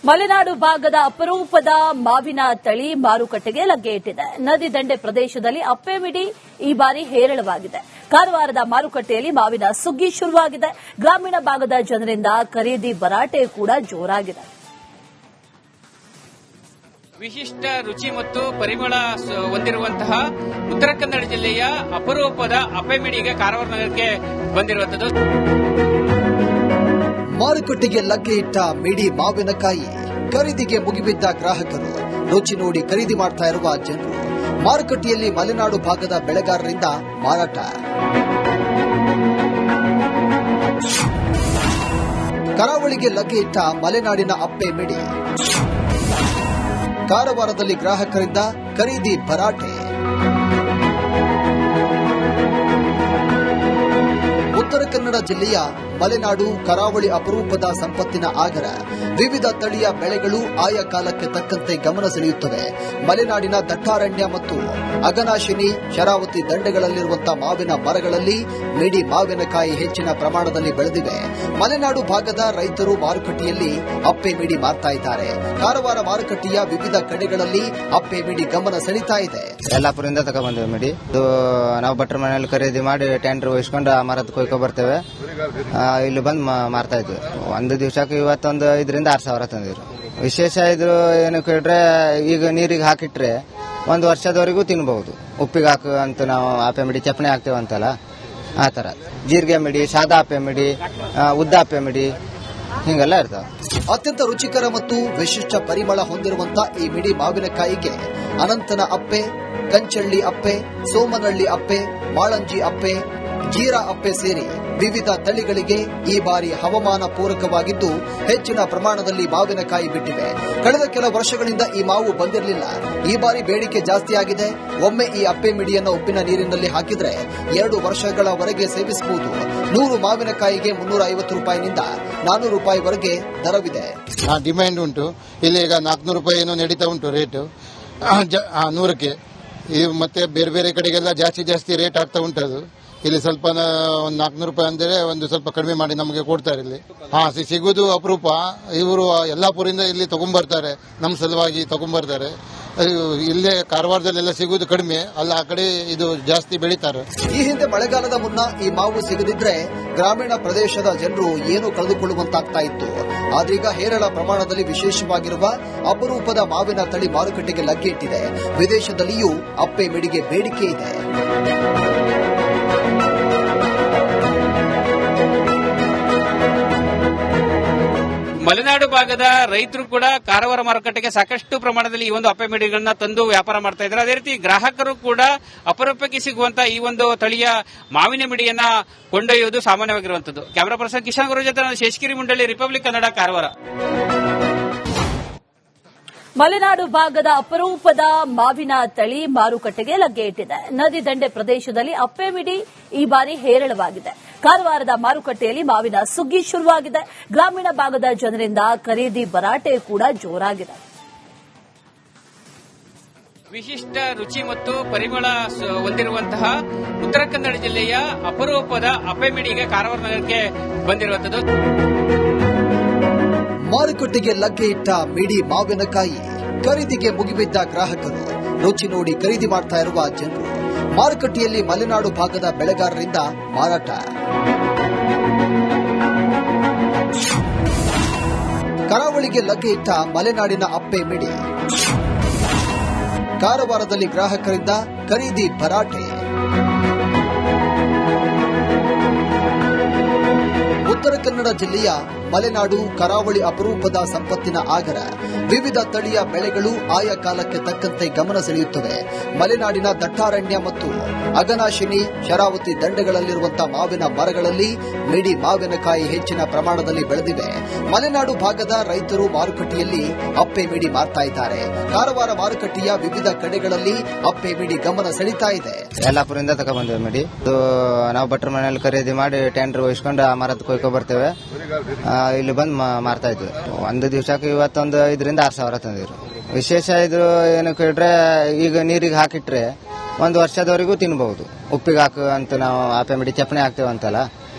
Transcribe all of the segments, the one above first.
ಮಲೆನಾಡು ಭಾಗದ ಅಪರೂಪದ ಮಾವಿನ ತಳಿ ಮಾರುಕಟ್ಟೆಗೆ ಲಗ್ಗೆ ಇಟ್ಟಿದೆ. ನದಿ ದಂಡೆ ಪ್ರದೇಶದಲ್ಲಿ ಅಪ್ಪೆಮಿಡಿ ಈ ಬಾರಿ ಹೇರಳವಾಗಿದೆ. ಕಾರವಾರದ ಮಾರುಕಟ್ಟೆಯಲ್ಲಿ ಮಾವಿನ ಸುಗ್ಗಿ ಶುರುವಾಗಿದೆ. ಗ್ರಾಮೀಣ ಭಾಗದ ಜನರಿಂದ ಖರೀದಿ ಭರಾಟೆ ಕೂಡ ಜೋರಾಗಿದೆ. ವಿಶಿಷ್ಟ ರುಚಿ ಮತ್ತು ಪರಿಮಳ ಹೊಂದಿರುವಂತಹ ಉತ್ತರ ಕನ್ನಡ ಜಿಲ್ಲೆಯ ಅಪರೂಪದ ಅಪ್ಪೆಮಿಡಿಗೆ ಕಾರವಾರ ನಗರಕ್ಕೆ ಬಂದಿರುವಂತದ್ದು. ಮಾರುಕಟ್ಟೆಗೆ ಲಗ್ಗೆ ಇಟ್ಟ ಮಿಡಿ ಮಾವಿನಕಾಯಿ ಖರೀದಿಗೆ ಮುಗಿಬಿದ್ದ ಗ್ರಾಹಕರು, ರುಚಿ ನೋಡಿ ಖರೀದಿ ಮಾಡ್ತಾ ಇರುವ ಜನರು. ಮಾರುಕಟ್ಟೆಯಲ್ಲಿ ಮಲೆನಾಡು ಭಾಗದ ಬೆಳೆಗಾರರಿಂದ ಮಾರಾಟ. ಕರಾವಳಿಗೆ ಲಗ್ಗೆ ಇಟ್ಟ ಮಲೆನಾಡಿನ ಅಪ್ಪೆ ಮಿಡಿ. ಕಾರವಾರದಲ್ಲಿ ಗ್ರಾಹಕರಿಂದ ಖರೀದಿ ಭರಾಟೆ. ಉತ್ತರ ಕನ್ನಡ ಜಿಲ್ಲೆಯ ಮಲೆನಾಡು ಕರಾವಳಿ ಅಪರೂಪದ ಸಂಪತ್ತಿನ ಆಗರ. ವಿವಿಧ ತಳಿಯ ಬೆಳೆಗಳು ಆಯಾ ಕಾಲಕ್ಕೆ ತಕ್ಕಂತೆ ಗಮನ ಸೆಳೆಯುತ್ತವೆ. ಮಲೆನಾಡಿನ ದಟ್ಟಾರಣ್ಯ ಮತ್ತು ಅಘನಾಶಿನಿ, ಶರಾವತಿ ದಂಡೆಗಳಲ್ಲಿರುವಂತಹ ಮಾವಿನ ಮರಗಳಲ್ಲಿ ಮಿಡಿ ಮಾವಿನಕಾಯಿ ಹೆಚ್ಚಿನ ಪ್ರಮಾಣದಲ್ಲಿ ಬೆಳೆದಿವೆ. ಮಲೆನಾಡು ಭಾಗದ ರೈತರು ಮಾರುಕಟ್ಟೆಯಲ್ಲಿ ಅಪ್ಪೆ ಮಿಡಿ ಮಾರ್ತಾ ಇದ್ದಾರೆ. ಕಾರವಾರ ಮಾರುಕಟ್ಟೆಯ ವಿವಿಧ ಕಡೆಗಳಲ್ಲಿ ಅಪ್ಪೆ ಮಿಡಿ ಗಮನ ಸೆಳೀತಾ ಇದೆ. ಯಲ್ಲಾಪುರದಿಂದ ತಗೊಂಡ್ಬಂದಿವೆ ಮಿಡಿ. ನಾವು ಭಟ್ರ ಮನೆಯಲ್ಲಿ ಖರೀದಿ ಮಾಡಿ ಟ್ಯಾಂಡರ್ ವಹಿಸ್ಕೊಂಡು ಆ ಮರದ ಕೊಯ್ಕೊ ಬರ್ತೇವೆ. ಇಲ್ಲಿ ಬಂದು ಮಾರ್ತಾ ಇದ್ವಿ. ಒಂದು ದಿವಸಕ್ಕೆ ಇವತ್ತೊಂದು 5,000 to 6,000 ತಂದಿದ್ರು. ವಿಶೇಷ ಇದು ಏನು ಕೇಳಿದ್ರೆ, ಈಗ ನೀರಿಗೆ ಹಾಕಿಟ್ರೆ ಒಂದು ವರ್ಷದವರೆಗೂ ತಿನ್ಬಹುದು. ಉಪ್ಪಿಗೆ ಹಾಕು ಅಂತ ನಾವು ಆಪೆ ಮಿಡಿ ಚಪ್ಪಣೆ ಹಾಕ್ತೇವೆ ಅಂತಲ್ಲ, ಆ ತರ ಜೀರಿಗೆ ಮಿಡಿ, ಸಾದಾ ಆಪೆ ಮಿಡಿ, ಉದ್ದ ಆಪೆ ಮಿಡಿ ಹಿಂಗೆಲ್ಲ ಇರ್ತಾವ. ಅತ್ಯಂತ ರುಚಿಕರ ಮತ್ತು ವಿಶಿಷ್ಟ ಪರಿಮಳ ಹೊಂದಿರುವಂತಹ ಈ ಮಿಡಿ ಮಾವಿನಕಾಯಿಗೆ ಅನಂತನ ಅಪ್ಪೆ, ಕಂಚಳ್ಳಿ ಅಪ್ಪೆ, ಸೋಮನಹಳ್ಳಿ ಅಪ್ಪೆ, ಮಾಳಂಜಿ ಅಪ್ಪೆ, ಜೀರಾ ಅಪ್ಪೆ ಸೇರಿ ವಿವಿಧ ತಳಿಗಳಿಗೆ ಈ ಬಾರಿ ಹವಾಮಾನ ಪೂರಕವಾಗಿದ್ದು ಹೆಚ್ಚಿನ ಪ್ರಮಾಣದಲ್ಲಿ ಮಾವಿನಕಾಯಿ ಬಿಟ್ಟಿವೆ. ಕಳೆದ ಕೆಲ ವರ್ಷಗಳಿಂದ ಈ ಮಾವು ಬಂದಿರಲಿಲ್ಲ. ಈ ಬಾರಿ ಬೇಡಿಕೆ ಜಾಸ್ತಿಯಾಗಿದೆ. ಒಮ್ಮೆ ಈ ಅಪ್ಪೆ ಮಿಡಿಯನ್ನು ಉಪ್ಪಿನ ನೀರಿನಲ್ಲಿ ಹಾಕಿದ್ರೆ 2 ವರ್ಷಗಳವರೆಗೆ ಸೇವಿಸಬಹುದು. 100 ಮಾವಿನಕಾಯಿಗೆ 350 ರೂಪಾಯಿನಿಂದ 400 ರೂಪಾಯಿವರೆಗೆ ದರವಿದೆ. ಡಿಮ್ಯಾಂಡ್ ಉಂಟು. ಇಲ್ಲಿ ಈಗ 400 ರೂಪಾಯಿ ಏನೋ ನಡೀತಾ ಉಂಟು ರೇಟು 100ಕ್ಕೆ. ಮತ್ತೆ ಬೇರೆ ಬೇರೆ ಕಡೆಗೆಲ್ಲ ಜಾಸ್ತಿ ರೇಟ್ ಆಗ್ತಾ ಉಂಟದು. ಇಲ್ಲಿ ಸ್ವಲ್ಪ ಒಂದು 400 ರೂಪಾಯಿ ಅಂದರೆ ಒಂದು ಸ್ವಲ್ಪ ಕಡಿಮೆ ಮಾಡಿ ನಮಗೆ ಕೊಡ್ತಾರೆ. ಇಲ್ಲಿ ಸಿಗುವುದು ಅಪರೂಪ. ಇವರು ಯಲ್ಲಾಪುರದಿಂದ ಇಲ್ಲಿ ತಗೊಂಡ್ಬರ್ತಾರೆ, ನಮ್ಮ ಸಲುವಾಗಿ ತಗೊಂಡ್ಬರ್ತಾರೆ. ಇಲ್ಲೇ ಕಾರವಾರದಲ್ಲೆಲ್ಲ ಸಿಗುವುದು ಕಡಿಮೆ, ಅಲ್ಲ ಆ ಕಡೆ ಇದು ಜಾಸ್ತಿ ಬೆಳೀತಾರೆ. ಈ ಹಿಂದೆ ಮಳೆಗಾಲದ ಮುನ್ನ ಈ ಮಾವು ಸಿಗದಿದ್ರೆ ಗ್ರಾಮೀಣ ಪ್ರದೇಶದ ಜನರು ಏನು ಕಳೆದುಕೊಳ್ಳುವಂತಾಗ್ತಾ ಇತ್ತು. ಆದ್ರೀಗ ಹೇರಳ ಪ್ರಮಾಣದಲ್ಲಿ ವಿಶೇಷವಾಗಿರುವ ಅಪರೂಪದ ಮಾವಿನ ತಳಿ ಮಾರುಕಟ್ಟೆಗೆ ಲಗ್ಗೆ ಇಟ್ಟಿದೆ. ವಿದೇಶದಲ್ಲಿಯೂ ಅಪ್ಪೆ ಮಿಡಿಗೆ ಬೇಡಿಕೆ ಇದೆ. ಮಲೆನಾಡು ಭಾಗದ ರೈತರು ಕೂಡ ಕಾರವಾರ ಮಾರುಕಟ್ಟೆಗೆ ಸಾಕಷ್ಟು ಪ್ರಮಾಣದಲ್ಲಿ ಈ ಒಂದು ಅಪ್ಪೆ ಮಿಡಿಗಳನ್ನ ತಂದು ವ್ಯಾಪಾರ ಮಾಡ್ತಾ ಇದ್ದಾರೆ. ಅದೇ ರೀತಿ ಗ್ರಾಹಕರು ಕೂಡ ಅಪರೂಪಕ್ಕೆ ಸಿಗುವಂತಹ ಈ ಒಂದು ತಳಿಯ ಮಾವಿನ ಮಿಡಿಯನ್ನ ಕೊಂಡೊಯ್ಯುವುದು ಸಾಮಾನ್ಯವಾಗಿರುವಂತದ್ದು. ಕ್ಯಾಮರಾ ಪರ್ಸನ್ ಕಿಶನ್ ಗುರು ಜೊತೆ ನಾನು ಶೇಷಗಿರಿ ಮುಂಡಳ್ಳಿ, ರಿಪಬ್ಲಿಕ್ ಕನ್ನಡ, ಕಾರವಾರ. ಮಲೆನಾಡು ಭಾಗದ ಅಪರೂಪದ ಮಾವಿನ ತಳಿ ಮಾರುಕಟ್ಟೆಗೆ ಲಗ್ಗೆ ಇಟ್ಟಿದೆ. ನದಿ ದಂಡೆ ಪ್ರದೇಶದಲ್ಲಿ ಅಪ್ಪೆಮಿಡಿ ಈ ಬಾರಿ ಹೇರಳವಾಗಿದೆ. ಕಾರವಾರದ ಮಾರುಕಟ್ಟೆಯಲ್ಲಿ ಮಾವಿನ ಸುಗ್ಗಿ ಶುರುವಾಗಿದೆ. ಗ್ರಾಮೀಣ ಭಾಗದ ಜನರಿಂದ ಖರೀದಿ ಭರಾಟೆ ಕೂಡ ಜೋರಾಗಿದೆ. ವಿಶಿಷ್ಟ ರುಚಿ ಮತ್ತು ಪರಿಮಳ ಹೊಂದಿರುವಂತಹ ಉತ್ತರ ಕನ್ನಡ ಜಿಲ್ಲೆಯ ಅಪರೂಪದ ಅಪ್ಪೆಮಿಡಿಗೆ ಕಾರವಾರ ನಗರಕ್ಕೆ ಬಂದಿರುವಂತದ್ದು. ಮಾರುಕಟ್ಟೆಗೆ ಲಗ್ಗೆ ಇಟ್ಟ ಮಿಡಿ ಮಾವಿನಕಾಯಿ ಖರೀದಿಗೆ ಮುಗಿಬಿದ್ದ ಗ್ರಾಹಕರು, ರುಚಿ ನೋಡಿ ಖರೀದಿ ಮಾಡ್ತಾ ಇರುವ ಜನರು. ಮಾರುಕಟ್ಟೆಯಲ್ಲಿ ಮಲೆನಾಡು ಭಾಗದ ಬೆಳೆಗಾರರಿಂದ ಮಾರಾಟ. ಕರಾವಳಿಗೆ ಲಗ್ಗೆ ಇಟ್ಟ ಮಲೆನಾಡಿನ ಅಪ್ಪೆ ಮಿಡಿ. ಕಾರವಾರದಲ್ಲಿ ಗ್ರಾಹಕರಿಂದ ಖರೀದಿ ಭರಾಟೆ. ಉತ್ತರ ಕನ್ನಡ ಜಿಲ್ಲೆಯ ಮಲೆನಾಡು ಕರಾವಳಿ ಅಪರೂಪದ ಸಂಪತ್ತಿನ ಆಗರ. ವಿವಿಧ ತಳಿಯ ಬೆಳೆಗಳು ಆಯಾ ಕಾಲಕ್ಕೆ ತಕ್ಕಂತೆ ಗಮನ ಸೆಳೆಯುತ್ತವೆ. ಮಲೆನಾಡಿನ ದಟ್ಟಾರಣ್ಯ ಮತ್ತು ಅಘನಾಶಿನಿ, ಶರಾವತಿ ದಂಡೆಗಳಲ್ಲಿರುವಂತಹ ಮಾವಿನ ಮರಗಳಲ್ಲಿ ಮಿಡಿ ಮಾವಿನಕಾಯಿ ಹೆಚ್ಚಿನ ಪ್ರಮಾಣದಲ್ಲಿ ಬೆಳೆದಿವೆ. ಮಲೆನಾಡು ಭಾಗದ ರೈತರು ಮಾರುಕಟ್ಟೆಯಲ್ಲಿ ಅಪ್ಪೆ ಮಿಡಿ ಮಾರ್ತಾ ಇದ್ದಾರೆ. ಕಾರವಾರ ಮಾರುಕಟ್ಟೆಯ ವಿವಿಧ ಕಡೆಗಳಲ್ಲಿ ಅಪ್ಪೆ ಮಿಡಿ ಗಮನ ಸೆಳೀತಾ ಇದೆ. ಯಲ್ಲಾಪುರದಿಂದ ತಗೊಂಡ್ಬಂದಿವೆ ಮಿಡಿ. ನಾವು ಭಟ್ರ ಮನೆಯಲ್ಲಿ ಖರೀದಿ ಮಾಡಿ ಟ್ಯಾಂಡರ್ ವಹಿಸ್ಕೊಂಡು ಆ ಮರದ ಕೊಯ್ಕೊ ಬರ್ತೇವೆ. ಇಲ್ಲಿ ಬಂದು ಮಾರ್ತಾ ಇದ್ವಿ. ಒಂದು ದಿವಸಕ್ಕೆ ಇವತ್ತೊಂದು 5,000 to 6,000 ತಂದಿದ್ರು. ವಿಶೇಷ ಇದು ಏನು ಕೇಳಿದ್ರೆ, ಈಗ ನೀರಿಗೆ ಹಾಕಿಟ್ರೆ ಒಂದು ವರ್ಷದವರೆಗೂ ತಿನ್ಬಹುದು. ಉಪ್ಪಿಗೆ ಹಾಕು ಅಂತ ನಾವು ಆಪೆ ಮಿಡಿ ಚಪ್ಪಣೆ ಹಾಕ್ತೇವೆ ಅಂತಲ್ಲ,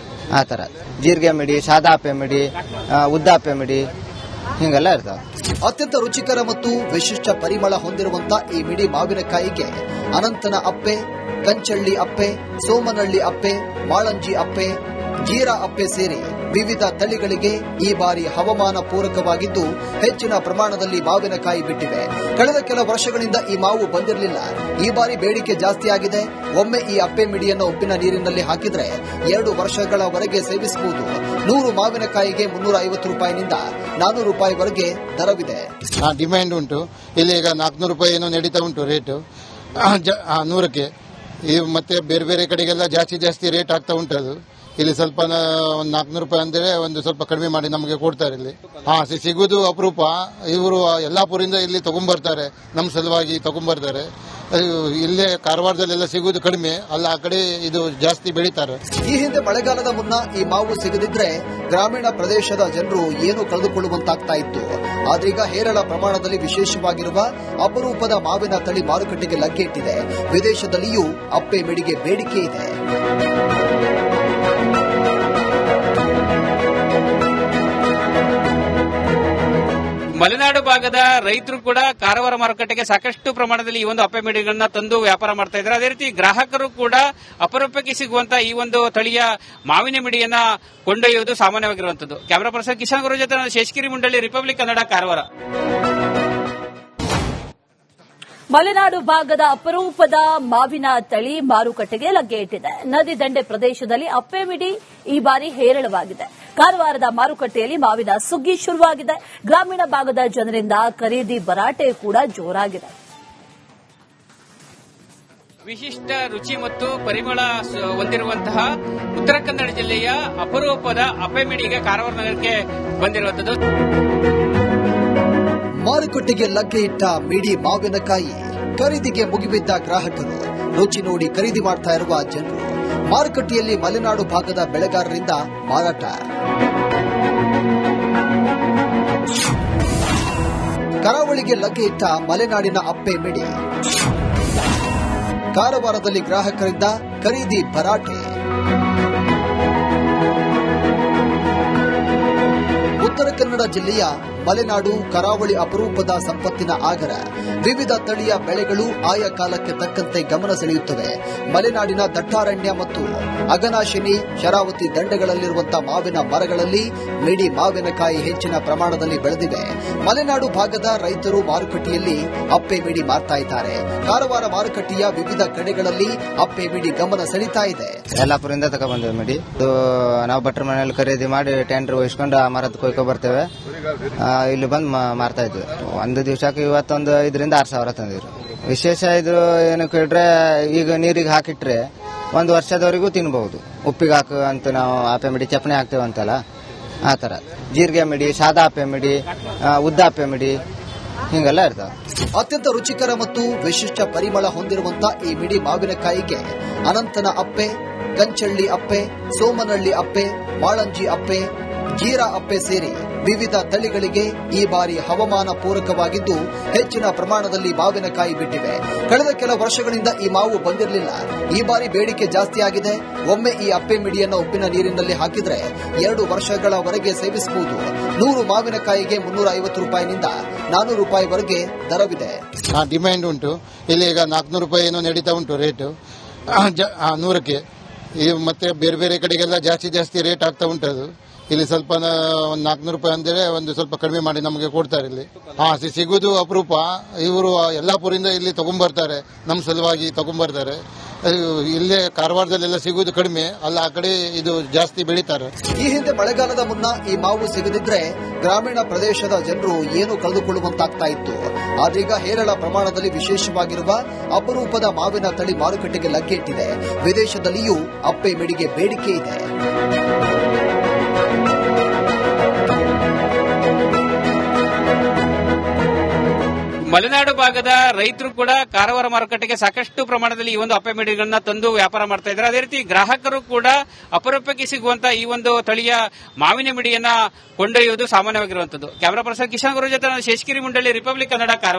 ಆ ತರ ಜೀರಿಗೆ ಮಿಡಿ, ಸಾದಾ ಆಪೆ ಮಿಡಿ, ಉದ್ದ ಆಪೆ ಮಿಡಿ ಹಿಂಗೆಲ್ಲ ಇರ್ತಾವ. ಅತ್ಯಂತ ರುಚಿಕರ ಮತ್ತು ವಿಶಿಷ್ಟ ಪರಿಮಳ ಹೊಂದಿರುವಂತ ಈ ಮಿಡಿ ಮಾವಿನಕಾಯಿಗೆ ಅನಂತನ ಅಪ್ಪೆ, ಕಂಚಳ್ಳಿ ಅಪ್ಪೆ, ಸೋಮನಹಳ್ಳಿ ಅಪ್ಪೆ, ಮಾಳಂಜಿ ಅಪ್ಪೆ, ಗೀರಾ ಅಪ್ಪೆ ಸೇರಿ ವಿವಿಧ ತಳಿಗಳಿಗೆ ಈ ಬಾರಿ ಹವಾಮಾನ ಪೂರಕವಾಗಿದ್ದು ಹೆಚ್ಚಿನ ಪ್ರಮಾಣದಲ್ಲಿ ಮಾವಿನಕಾಯಿ ಬಿಟ್ಟಿವೆ. ಕಳೆದ ಕೆಲ ವರ್ಷಗಳಿಂದ ಈ ಮಾವು ಬಂದಿರಲಿಲ್ಲ. ಈ ಬಾರಿ ಬೇಡಿಕೆ ಜಾಸ್ತಿಯಾಗಿದೆ. ಒಮ್ಮೆ ಈ ಅಪ್ಪೆ ಮಿಡಿಯನ್ನು ಉಪ್ಪಿನ ನೀರಿನಲ್ಲಿ ಹಾಕಿದ್ರೆ 2 ವರ್ಷಗಳವರೆಗೆ ಸೇವಿಸಬಹುದು. 100 ಮಾವಿನಕಾಯಿಗೆ 350 ರೂಪಾಯಿನಿಂದ 400 ರೂಪಾಯಿವರೆಗೆ ದರವಿದೆ. ಡಿಮ್ಯಾಂಡ್ ಉಂಟು. ಇಲ್ಲಿ ಈಗ 400 ರೂಪಾಯಿ ಏನೋ ನಡೀತಾ ಉಂಟು ರೇಟು 100ಕ್ಕೆ. ಮತ್ತೆ ಬೇರೆ ಬೇರೆ ಕಡೆಗೆಲ್ಲ ಜಾಸ್ತಿ ರೇಟ್ ಆಗ್ತಾ ಉಂಟದು. ಇಲ್ಲಿ ಸ್ವಲ್ಪ ಒಂದು 400 ರೂಪಾಯಿ ಅಂದ್ರೆ ಒಂದು ಸ್ವಲ್ಪ ಕಡಿಮೆ ಮಾಡಿ ನಮಗೆ ಕೊಡ್ತಾರೆ ಇಲ್ಲಿ. ಸಿಗುದು ಅಪರೂಪ. ಇವರು ಯಲ್ಲಾಪುರಿಂದ ಇಲ್ಲಿ ತಗೊಂಡ್ಬರ್ತಾರೆ, ನಮ್ಮ ಸಲುವಾಗಿ ತಗೊಂಡ್ಬರ್ತಾರೆ. ಇಲ್ಲೇ ಕಾರವಾರದಲ್ಲೆಲ್ಲ ಸಿಗುವುದು ಕಡಿಮೆ, ಅಲ್ಲ ಆ ಕಡೆ ಇದು ಜಾಸ್ತಿ ಬೆಳೀತಾರೆ. ಈ ಹಿಂದೆ ಮಳೆಗಾಲದ ಮುನ್ನ ಈ ಮಾವು ಸಿಗದಿದ್ರೆ ಗ್ರಾಮೀಣ ಪ್ರದೇಶದ ಜನರು ಏನು ಕಳೆದುಕೊಳ್ಳುವಂತಾಗ್ತಾ ಇತ್ತು. ಆದ್ರೀಗ ಹೇರಳ ಪ್ರಮಾಣದಲ್ಲಿ ವಿಶೇಷವಾಗಿರುವ ಅಪರೂಪದ ಮಾವಿನ ತಳಿ ಮಾರುಕಟ್ಟೆಗೆ ಲಗ್ಗೆ ಇಟ್ಟಿದೆ. ವಿದೇಶದಲ್ಲಿಯೂ ಅಪ್ಪೆ ಮಿಡಿಗೆ ಬೇಡಿಕೆ ಇದೆ. ಮಲೆನಾಡು ಭಾಗದ ರೈತರು ಕೂಡ ಕಾರವಾರ ಮಾರುಕಟ್ಟೆಗೆ ಸಾಕಷ್ಟು ಪ್ರಮಾಣದಲ್ಲಿ ಈ ಒಂದು ಅಪ್ಪೆ ಮಿಡಿಗಳನ್ನ ತಂದು ವ್ಯಾಪಾರ ಮಾಡ್ತಾ ಇದ್ದಾರೆ. ಅದೇ ರೀತಿ ಗ್ರಾಹಕರು ಕೂಡ ಅಪರೂಪಕ್ಕೆ ಸಿಗುವಂತಹ ಈ ಒಂದು ತಳಿಯ ಮಾವಿನ ಮಿಡಿಯನ್ನ ಕೊಂಡೊಯ್ಯುವುದು ಸಾಮಾನ್ಯವಾಗಿರುವಂತದ್ದು. ಕ್ಯಾಮರಾ ಪರ್ಸನ್ ಕಿಶನ್ ಗುರು ಜೊತೆ ನಾನು ಶೇಷಗಿರಿ ಮುಂಡಳ್ಳಿ, ರಿಪಬ್ಲಿಕ್ ಕನ್ನಡ, ಕಾರವಾರ. ಮಲೆನಾಡು ಭಾಗದ ಅಪರೂಪದ ಮಾವಿನ ತಳಿ ಮಾರುಕಟ್ಟೆಗೆ ಲಗ್ಗೆ ಇಟ್ಟಿದೆ. ನದಿ ದಂಡೆ ಪ್ರದೇಶದಲ್ಲಿ ಅಪ್ಪೆ ಮಿಡಿ ಈ ಬಾರಿ ಹೇರಳವಾಗಿದೆ. ಕಾರವಾರದ ಮಾರುಕಟ್ಟೆಯಲ್ಲಿ ಮಾವಿನ ಸುಗ್ಗಿ ಶುರುವಾಗಿದೆ. ಗ್ರಾಮೀಣ ಭಾಗದ ಜನರಿಂದ ಖರೀದಿ ಭರಾಟೆ ಕೂಡ ಜೋರಾಗಿದೆ. ವಿಶಿಷ್ಟ ರುಚಿ ಮತ್ತು ಪರಿಮಳ ಹೊಂದಿರುವಂತಹ ಉತ್ತರ ಕನ್ನಡ ಜಿಲ್ಲೆಯ ಅಪರೂಪದ ಅಪ್ಪೆ ಮಿಡಿಗೆ ಕಾರವಾರ ನಗರಕ್ಕೆ ಬಂದಿರುವಂತದ್ದು. ಮಾರುಕಟ್ಟೆಗೆ ಲಗ್ಗೆ ಇಟ್ಟ ಮಿಡಿ ಮಾವಿನಕಾಯಿ ಖರೀದಿಗೆ ಮುಗಿಬಿದ್ದ ಗ್ರಾಹಕರು, ರುಚಿ ನೋಡಿ ಖರೀದಿ ಮಾಡ್ತಾ ಇರುವ ಜನರು. ಮಾರುಕಟ್ಟೆಯಲ್ಲಿ ಮಲೆನಾಡು ಭಾಗದ ಬೆಳೆಗಾರರಿಂದ ಮಾರಾಟ. ಕರಾವಳಿಗೆ ಲಗ್ಗೆ ಇಟ್ಟ ಮಲೆನಾಡಿನ ಅಪ್ಪೆ ಮಿಡಿ. ಕಾರವಾರದಲ್ಲಿ ಗ್ರಾಹಕರಿಂದ ಖರೀದಿ ಭರಾಟೆ. ಉತ್ತರ ಕನ್ನಡ ಜಿಲ್ಲೆಯ ಮಲೆನಾಡು ಕರಾವಳಿ ಅಪರೂಪದ ಸಂಪತ್ತಿನ ಆಗರ. ವಿವಿಧ ತಳಿಯ ಬೆಳೆಗಳು ಆಯಾ ಕಾಲಕ್ಕೆ ತಕ್ಕಂತೆ ಗಮನ ಸೆಳೆಯುತ್ತವೆ. ಮಲೆನಾಡಿನ ದಟ್ಟಾರಣ್ಯ ಮತ್ತು ಅಘನಾಶಿನಿ, ಶರಾವತಿ ದಂಡೆಗಳಲ್ಲಿರುವಂತಹ ಮಾವಿನ ಮರಗಳಲ್ಲಿ ಮಿಡಿ ಮಾವಿನಕಾಯಿ ಹೆಚ್ಚಿನ ಪ್ರಮಾಣದಲ್ಲಿ ಬೆಳೆದಿವೆ. ಮಲೆನಾಡು ಭಾಗದ ರೈತರು ಮಾರುಕಟ್ಟೆಯಲ್ಲಿ ಅಪ್ಪೆ ಮಿಡಿ ಮಾರ್ತಾ ಇದ್ದಾರೆ. ಕಾರವಾರ ಮಾರುಕಟ್ಟೆಯ ವಿವಿಧ ಕಡೆಗಳಲ್ಲಿ ಅಪ್ಪೆ ಮಿಡಿ ಗಮನ ಸೆಳೀತಾ ಇದೆ. ಯಲ್ಲಾಪುರಿಂದ ತಗೊಂಡ್ಬಂದೇವೆ ಮಿಡಿ. ನಾವು ಭಟ್ರ ಮನೆಯಲ್ಲಿ ಖರೀದಿ ಮಾಡಿ ಟೆಂಡರ್ ವಹಿಸ್ಕೊಂಡು ಆ ಮರದ ಕೊಯ್ಕೊ ಬರ್ತೇವೆ. ಇಲ್ಲಿ ಬಂದು ಮಾರ್ತಾ ಇದ್ವಿ. ಒಂದು ದಿವಸಕ್ಕೆ ಇವತ್ತೊಂದು 5,000 to 6,000 ತಂದಿದ್ರು. ವಿಶೇಷ ಇದು ಏನು ಕೇಳಿದ್ರೆ, ಈಗ ನೀರಿಗೆ ಹಾಕಿಟ್ರೆ 1 ವರ್ಷದವರೆಗೂ ತಿನ್ಬಹುದು. ಉಪ್ಪಿಗೆ ಹಾಕು ಅಂತ ನಾವು ಅಪ್ಪೆ ಮಿಡಿ ಚಪ್ಪಣೆ ಹಾಕ್ತೇವೆ ಅಂತಲ್ಲ, ಆ ತರ ಜೀರಿಗೆ ಮಿಡಿ, ಸಾದಾ ಅಪ್ಪೆ ಮಿಡಿ, ಉದ್ದ ಅಪ್ಪೆ ಮಿಡಿ, ಹಿಂಗೆಲ್ಲ ಇರ್ತಾವ. ಅತ್ಯಂತ ರುಚಿಕರ ಮತ್ತು ವಿಶಿಷ್ಟ ಪರಿಮಳ ಹೊಂದಿರುವಂತ ಈ ಮಿಡಿ ಮಾವಿನಕಾಯಿಗೆ ಅನಂತನ ಅಪ್ಪೆ, ಕಂಚಳ್ಳಿ ಅಪ್ಪೆ, ಸೋಮನಹಳ್ಳಿ ಅಪ್ಪೆ, ಮಾಳಂಜಿ ಅಪ್ಪೆ, ಗೀರಾ ಅಪ್ಪೆ ಸೇರಿ ವಿವಿಧ ತಳಿಗಳಿಗೆ ಈ ಬಾರಿ ಹವಾಮಾನ ಪೂರಕವಾಗಿದ್ದು ಹೆಚ್ಚಿನ ಪ್ರಮಾಣದಲ್ಲಿ ಮಾವಿನಕಾಯಿ ಬಿಟ್ಟಿವೆ. ಕಳೆದ ಕೆಲ ವರ್ಷಗಳಿಂದ ಈ ಮಾವು ಬಂದಿರಲಿಲ್ಲ. ಈ ಬಾರಿ ಬೇಡಿಕೆ ಜಾಸ್ತಿಯಾಗಿದೆ. ಒಮ್ಮೆ ಈ ಅಪ್ಪೆ ಮಿಡಿಯನ್ನು ಉಪ್ಪಿನ ನೀರಿನಲ್ಲಿ ಹಾಕಿದ್ರೆ 2 ವರ್ಷಗಳವರೆಗೆ ಸೇವಿಸಬಹುದು. 100 ಮಾವಿನಕಾಯಿಗೆ 350 ರೂಪಾಯಿನಿಂದ 400 ರೂಪಾಯಿವರೆಗೆ ದರವಿದೆ. ಡಿಮ್ಯಾಂಡ್ ಉಂಟು. ಇಲ್ಲಿ ಈಗ 400 ರೂಪಾಯಿ ಏನೋ ನಡೀತಾ ಉಂಟು ರೇಟು 100ಕ್ಕೆ. ಮತ್ತೆ ಬೇರೆ ಬೇರೆ ಕಡೆಗೆಲ್ಲ ಜಾಸ್ತಿ ರೇಟ್ ಆಗ್ತಾ ಉಂಟದು. ಇಲ್ಲಿ ಸ್ವಲ್ಪ ಒಂದು 400 ರೂಪಾಯಿ ಅಂದ್ರೆ ಒಂದು ಸ್ವಲ್ಪ ಕಡಿಮೆ ಮಾಡಿ ನಮಗೆ ಕೊಡ್ತಾರೆ ಇಲ್ಲಿ. ಸಿಗುದು ಅಪರೂಪ. ಇವರು ಯಲ್ಲಾಪುರಿಂದ ಇಲ್ಲಿ ತಗೊಂಡ್ಬರ್ತಾರೆ, ನಮ್ಮ ಸಲುವಾಗಿ ತಗೊಂಡ್ಬರ್ತಾರೆ. ಇಲ್ಲೇ ಕಾರವಾರದಲ್ಲೆಲ್ಲ ಸಿಗುವುದು ಕಡಿಮೆ, ಅಲ್ಲ ಆ ಕಡೆ ಇದು ಜಾಸ್ತಿ ಬೆಳೀತಾರೆ. ಈ ಹಿಂದೆ ಮಳೆಗಾಲದ ಮುನ್ನ ಈ ಮಾವು ಸಿಗದಿದ್ರೆ ಗ್ರಾಮೀಣ ಪ್ರದೇಶದ ಜನರು ಏನು ಕಳೆದುಕೊಳ್ಳುವಂತಾಗ್ತಾ ಇತ್ತು. ಆದ್ರೀಗ ಹೇರಳ ಪ್ರಮಾಣದಲ್ಲಿ ವಿಶೇಷವಾಗಿರುವ ಅಪರೂಪದ ಮಾವಿನ ತಳಿ ಮಾರುಕಟ್ಟೆಗೆ ಲಗ್ಗೆ ಇಟ್ಟಿದೆ. ವಿದೇಶದಲ್ಲಿಯೂ ಅಪ್ಪೆ ಮಿಡಿಗೆ ಬೇಡಿಕೆ ಇದೆ. ಮಲೆನಾಡು ಭಾಗದ ರೈತರು ಕೂಡ ಕಾರವಾರ ಮಾರುಕಟ್ಟೆಗೆ ಸಾಕಷ್ಟು ಪ್ರಮಾಣದಲ್ಲಿ ಈ ಒಂದು ಅಪ್ಪೆ ಮಿಡಿಗಳನ್ನ ತಂದು ವ್ಯಾಪಾರ ಮಾಡ್ತಾ ಇದ್ದಾರೆ. ಅದೇ ರೀತಿ ಗ್ರಾಹಕರು ಕೂಡ ಅಪರೂಪಕ್ಕೆ ಸಿಗುವಂತಹ ಈ ಒಂದು ತಳಿಯ ಮಾವಿನ ಮಿಡಿಯನ್ನ ಕೊಂಡೊಯ್ಯುವುದು ಸಾಮಾನ್ಯವಾಗಿರುವಂತದ್ದು. ಕ್ಯಾಮರಾ ಪರ್ಸನ್ ಕಿಶನ್ ಗುರು ಜೊತೆ ನಾನು ಶೇಷಗಿರಿ ಮುಂಡಳ್ಳಿ, ರಿಪಬ್ಲಿಕ್ ಕನ್ನಡ, ಕಾರವಾರ.